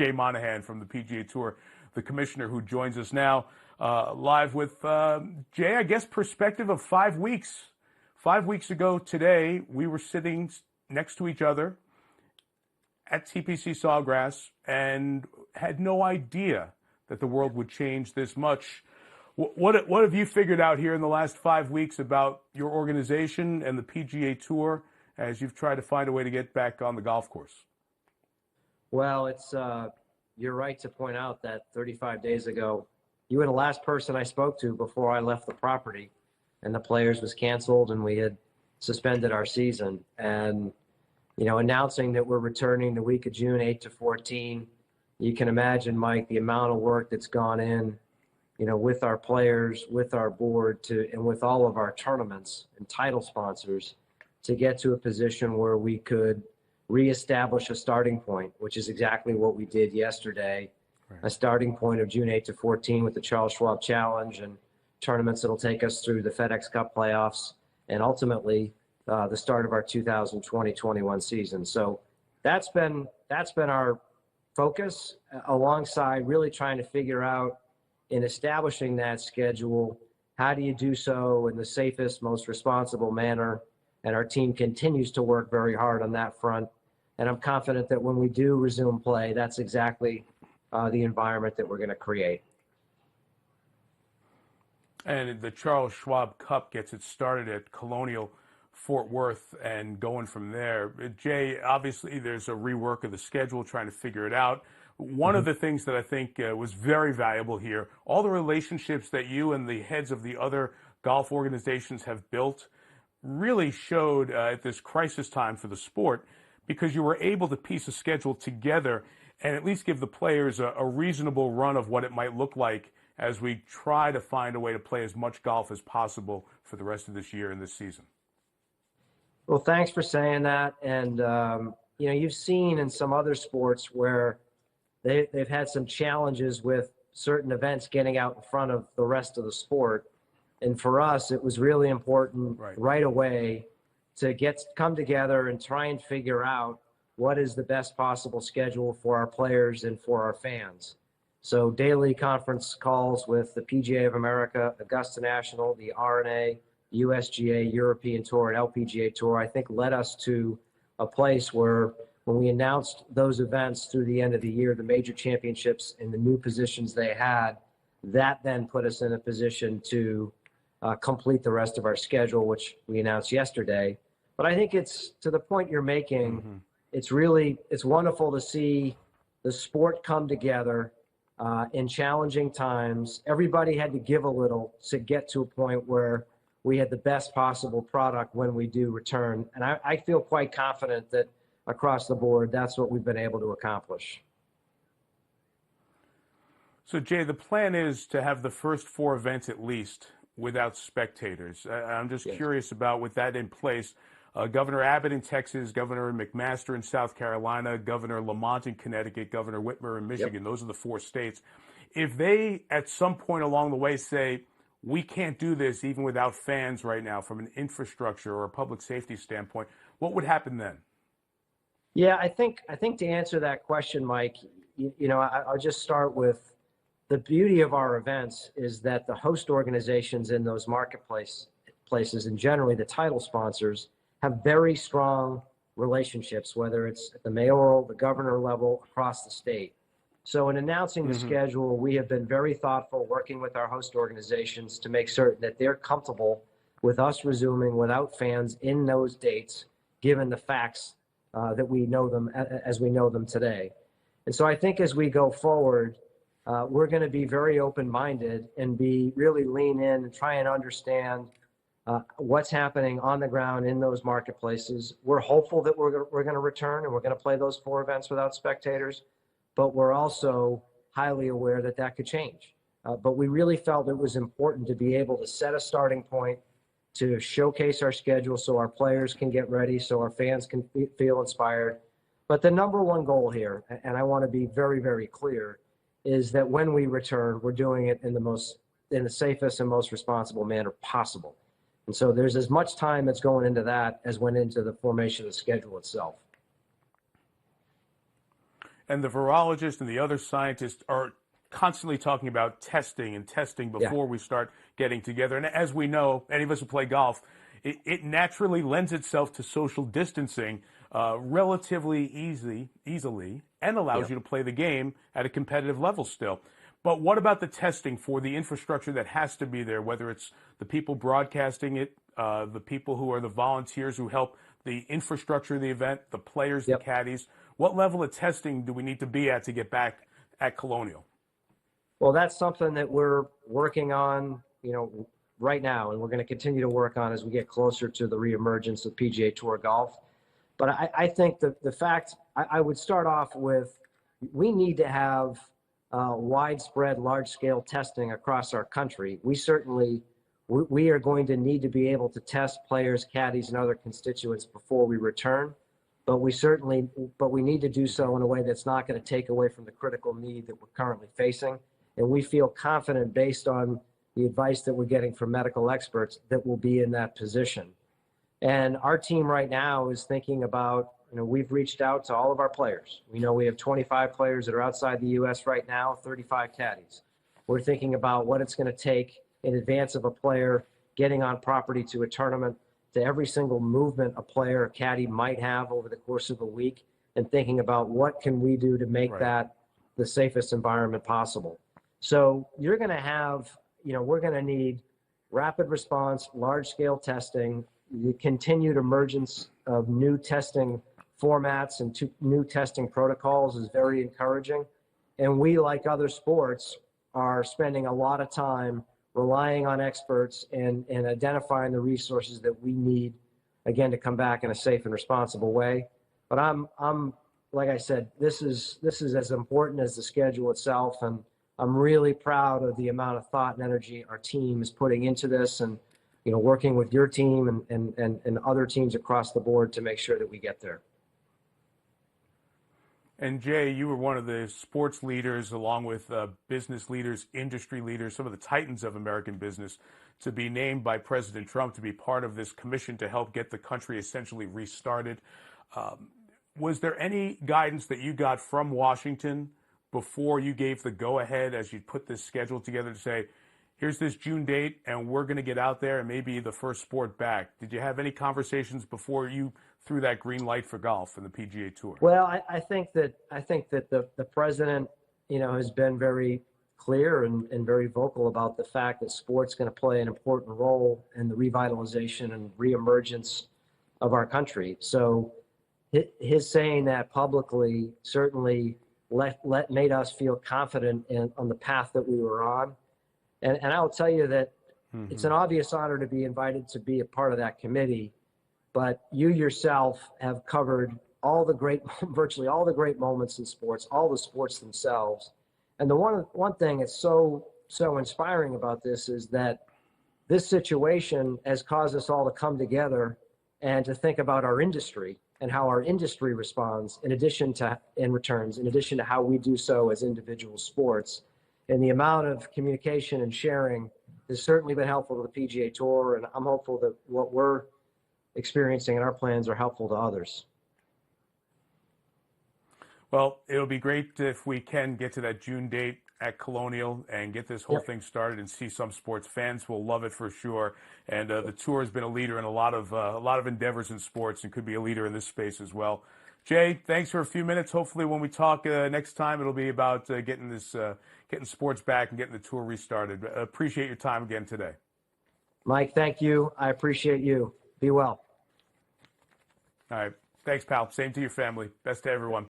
Jay Monahan from the PGA Tour, the commissioner, who joins us now live with Jay. I guess perspective of 5 weeks. 5 weeks ago today, we were sitting next to each other at TPC Sawgrass and had no idea that the world would change this much. What have you figured out here in the last 5 weeks about your organization and the PGA Tour as you've tried to find a way to get back on the golf course? Well, you're right to point out that 35 days ago, you were the last person I spoke to before I left the property, and the Players was canceled and we had suspended our season. And, announcing that we're returning the week of June 8 to 14, you can imagine, Mike, the amount of work that's gone in, with our players, with our board, and with all of our tournaments and title sponsors to get to a position where we could reestablish a starting point, which is exactly what we did yesterday. Right. A starting point of June 8 to 14 with the Charles Schwab Challenge and tournaments that'll take us through the FedEx Cup playoffs and ultimately the start of our 2020-21 season. So that's been our focus, alongside really trying to figure out, in establishing that schedule, how do you do so in the safest, most responsible manner? And our team continues to work very hard on that front. And I'm confident that when we do resume play, that's exactly the environment that we're going to create. And the Charles Schwab Cup gets it started at Colonial Fort Worth and going from there. Jay, obviously there's a rework of the schedule, trying to figure it out. One of the things that I think was very valuable here, all the relationships that you and the heads of the other golf organizations have built really showed at this crisis time for the sport, because you were able to piece a schedule together and at least give the players a reasonable run of what it might look like as we try to find a way to play as much golf as possible for the rest of this year and this season. Well, thanks for saying that. And, you've seen in some other sports where they've had some challenges with certain events getting out in front of the rest of the sport. And for us, it was really important right away to come together and try and figure out what is the best possible schedule for our players and for our fans. So daily conference calls with the PGA of America, Augusta National, the R&A, USGA, European Tour, and LPGA Tour, I think led us to a place where when we announced those events through the end of the year, the major championships and the new positions they had, that then put us in a position to complete the rest of our schedule, which we announced yesterday. But I think it's to the point you're making, it's wonderful to see the sport come together in challenging times. Everybody had to give a little to get to a point where we had the best possible product when we do return. And I feel quite confident that across the board, that's what we've been able to accomplish. So, Jay, the plan is to have the first 4 events at least without spectators. I'm just curious about, with that in place, Governor Abbott in Texas, Governor McMaster in South Carolina, Governor Lamont in Connecticut, Governor Whitmer in Michigan. Those are the 4 states. If they, at some point along the way, say, we can't do this even without fans right now from an infrastructure or a public safety standpoint, what would happen then? Yeah, I think to answer that question, Mike, I'll just start with the beauty of our events is that the host organizations in those places and generally the title sponsors have very strong relationships, whether it's at the mayoral, the governor level, across the state. So in announcing the schedule, we have been very thoughtful, working with our host organizations to make certain that they're comfortable with us resuming without fans in those dates, given the facts that we know them as we know them today. And so I think as we go forward, we're going to be very open-minded and really lean in and try and understand what's happening on the ground in those marketplaces. We're hopeful that we're going to return and we're going to play those 4 events without spectators, but we're also highly aware that that could change. But we really felt it was important to be able to set a starting point, to showcase our schedule so our players can get ready, so our fans can feel inspired. But the number one goal here, and I want to be very, very clear, is that when we return, we're doing it in the safest and most responsible manner possible. And so there's as much time that's going into that as went into the formation of the schedule itself. and the virologists and the other scientists are constantly talking about testing and testing before we start getting together. And as we know, any of us who play golf, it naturally lends itself to social distancing relatively easily and allows you to play the game at a competitive level still. But what about the testing for the infrastructure that has to be there, whether it's the people broadcasting it, the people who are the volunteers who help the infrastructure of the event, the players, the caddies? What level of testing do we need to be at to get back at Colonial? Well, that's something that we're working on, right now, and we're going to continue to work on as we get closer to the reemergence of PGA Tour golf. But I think that the fact, I would start off with, we need to have widespread, large-scale testing across our country. We are going to need to be able to test players, caddies, and other constituents before we return. But we need to do so in a way that's not going to take away from the critical need that we're currently facing. And we feel confident, based on the advice that we're getting from medical experts, that we'll be in that position. And our team right now is thinking about, we've reached out to all of our players. We know we have 25 players that are outside the U.S. right now, 35 caddies. We're thinking about what it's going to take in advance of a player getting on property to a tournament, to every single movement a player or caddy might have over the course of a week, and thinking about what can we do to make that the safest environment possible. So you're going to have, we're going to need rapid response, large-scale testing. The continued emergence of new testing formats and new testing protocols is very encouraging. And we, like other sports, are spending a lot of time relying on experts and identifying the resources that we need, again, to come back in a safe and responsible way. But I'm like I said, this is as important as the schedule itself, and I'm really proud of the amount of thought and energy our team is putting into this, and working with your team and other teams across the board to make sure that we get there. And Jay, you were one of the sports leaders, along with business leaders, industry leaders, some of the titans of American business, to be named by President Trump to be part of this commission to help get the country essentially restarted. Was there any guidance that you got from Washington before you gave the go-ahead, as you put this schedule together, to say, here's this June date, and we're going to get out there and maybe the first sport back? Did you have any conversations before you threw that green light for golf and the PGA Tour? Well, I think that the president, has been very clear and very vocal about the fact that sport's going to play an important role in the revitalization and reemergence of our country. So his saying that publicly certainly made us feel confident on the path that we were on. And I'll tell you that it's an obvious honor to be invited to be a part of that committee, but you yourself have covered virtually all the great moments in sports, all the sports themselves. And the one thing that's so inspiring about this is that this situation has caused us all to come together and to think about our industry and how our industry responds, in addition to how we do so as individual sports. And the amount of communication and sharing has certainly been helpful to the PGA Tour, and I'm hopeful that what we're experiencing and our plans are helpful to others. Well, it'll be great if we can get to that June date at Colonial and get this whole thing started and see some sports. Fans will love it for sure. And the tour has been a leader in a lot of endeavors in sports and could be a leader in this space as well. Jay, thanks for a few minutes. Hopefully when we talk next time, it'll be about getting sports back and getting the tour restarted. Appreciate your time again today. Mike, thank you. I appreciate you. Be well. All right. Thanks, pal. Same to your family. Best to everyone.